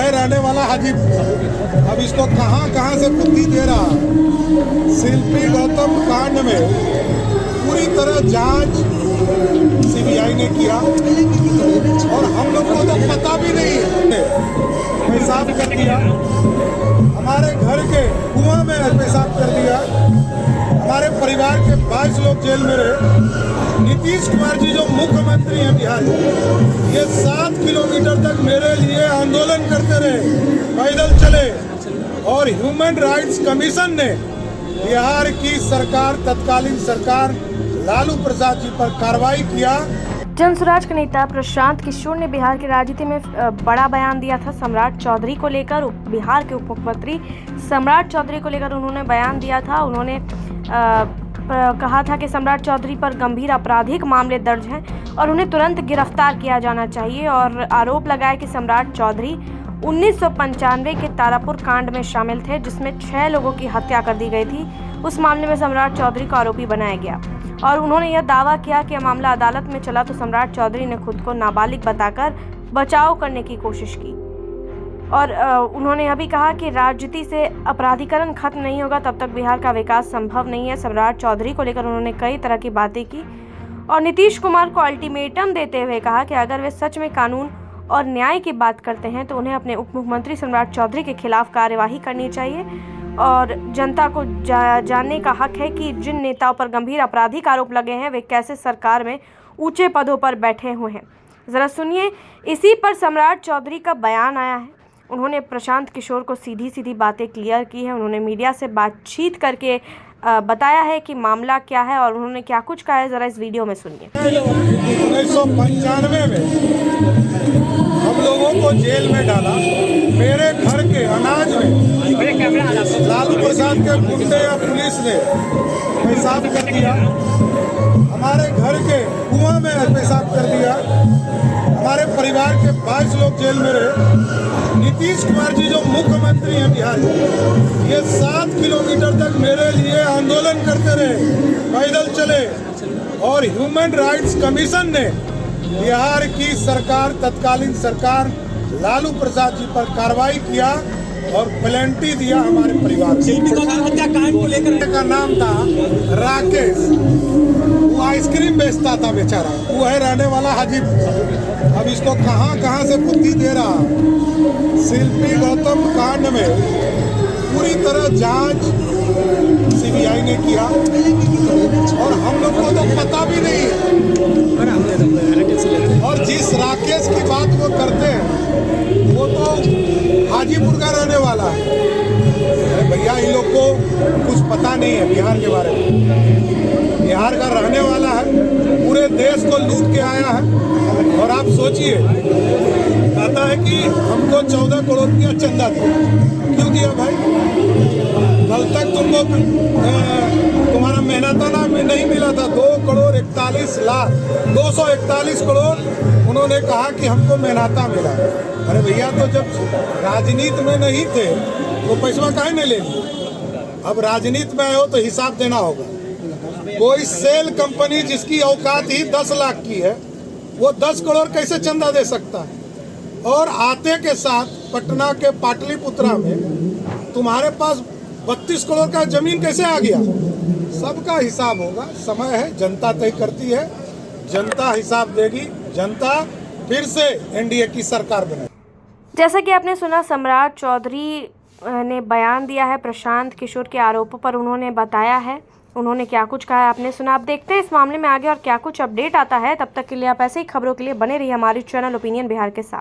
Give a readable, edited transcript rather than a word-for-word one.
है रहने वाला हाजीपुर। अब इसको कहाँ कहाँ से बुद्धि दे रहा। शिल्पी गौतम कांड में पूरी तरह जांच सीबीआई ने किया और हम लोग को तो पता भी नहीं है। पेशाब कर दिया, हमारे घर के कुआं में पेशाब कर दिया, हमारे परिवार के 22 लोग जेल में रहे। नीतीश कुमार जी जो मुख्यमंत्री हैं बिहार के, ये 7 किलोमीटर तक मेरे लिए आंदोलन करते रहे, पैदल चले। और ह्यूमन राइट्स कमीशन ने बिहार की सरकार, तत्कालीन सरकार लालू प्रसाद जी पर कार्रवाई किया। जनसुराज के नेता प्रशांत किशोर ने बिहार की राजनीति में बड़ा बयान दिया था सम्राट चौधरी को लेकर। बिहार के उप मुख्यमंत्री सम्राट चौधरी को लेकर उन्होंने बयान दिया था। उन्होंने कहा था कि सम्राट चौधरी पर गंभीर आपराधिक मामले दर्ज हैं और उन्हें तुरंत गिरफ्तार किया जाना चाहिए। और आरोप लगाया कि सम्राट चौधरी 1995 के तारापुर कांड में शामिल थे, जिसमें 6 लोगों की हत्या कर दी गई थी। उस मामले में सम्राट चौधरी को आरोपी बनाया गया और उन्होंने यह दावा किया कि यह मामला अदालत में चला तो सम्राट चौधरी ने खुद को नाबालिग बताकर बचाव करने की कोशिश की। और उन्होंने यह भी कहा कि राजनीति से अपराधीकरण खत्म नहीं होगा तब तक बिहार का विकास संभव नहीं है। सम्राट चौधरी को लेकर उन्होंने कई तरह की बातें की और नीतीश कुमार को अल्टीमेटम देते हुए कहा कि अगर वे सच में कानून और न्याय की बात करते हैं तो उन्हें अपने उप मुख्यमंत्री सम्राट चौधरी के खिलाफ कार्यवाही करनी चाहिए। और जनता को जानने का हक है कि जिन नेताओं पर गंभीर आपराधिक आरोप लगे हैं वे कैसे सरकार में ऊंचे पदों पर बैठे हुए हैं। ज़रा सुनिए, इसी पर सम्राट चौधरी का बयान आया है। उन्होंने प्रशांत किशोर को सीधी सीधी बातें क्लियर की है। उन्होंने मीडिया से बातचीत करके बताया है कि मामला क्या है और उन्होंने क्या कुछ कहा है। ज़रा इस वीडियो में सुनिए। 1995 में हम लोगों को जेल में डाला। मेरे घर के अनाज में लालू प्रसाद के गुंडे या पुलिस ने पेशाब कर दिया, हमारे घर के कुआं में पेशाब कर दिया, हमारे परिवार के 22 लोग जेल में रहे। नीतीश कुमार जी जो मुख्यमंत्री हैं बिहार के, ये 7 किलोमीटर तक मेरे लिए आंदोलन करते रहे, पैदल चले। और ह्यूमन राइट्स कमीशन ने बिहार की सरकार, तत्कालीन सरकार लालू प्रसाद जी पर कार्रवाई किया और प्लेंटी दिया हमारे परिवार को। शिल्पी गौतम हत्याकांड को लेकर का नाम था राकेश, वो आइसक्रीम बेचता था बेचारा, वो है रहने वाला हाजीपुर। अब इसको कहाँ कहाँ से बुद्धि दे रहा। शिल्पी गौतम कांड में पूरी तरह जांच सीबीआई ने किया और हम लोग को तो पता भी नहीं है। और जिस राकेश की बात वो करते हैं वो तो हाजीपुर का रहने वाला है। अरे भैया, इन लोग को कुछ पता नहीं है बिहार के बारे में। बिहार का रहने वाला है, पूरे देश को लूट के आया है। और आप सोचिए, कहता है कि हमको 14 करोड़ रुपया चंदा दिया। क्यों दिया भाई? कल तक तुमको तुम्हारा मेहनताना में नहीं मिला था 2 करोड़ 41 लाख 241 करोड़ उन्होंने कहा कि हमको मेहनता मिला। अरे भैया, तो जब राजनीति में नहीं थे तो पैसा काहे नहीं ले लिए? अब राजनीति में आए हो तो हिसाब देना होगा। कोई सेल कंपनी जिसकी औकात ही 10 लाख की है, वो 10 करोड़ कैसे चंदा दे सकता है? और आते के साथ पटना के पाटलिपुत्रा में तुम्हारे पास 32 करोड़ का जमीन कैसे आ गया? सबका हिसाब होगा। समय है, जनता तय करती है, जनता हिसाब देगी। जनता फिर से एनडीए की सरकार बने। जैसा कि आपने सुना, सम्राट चौधरी ने बयान दिया है प्रशांत किशोर के आरोपों पर। उन्होंने बताया है उन्होंने क्या कुछ कहा है, आपने सुना। आप देखते हैं इस मामले में आगे और क्या कुछ अपडेट आता है। तब तक के लिए आप ऐसे ही खबरों के लिए बने रहिए हमारे चैनल ओपिनियन बिहार के साथ।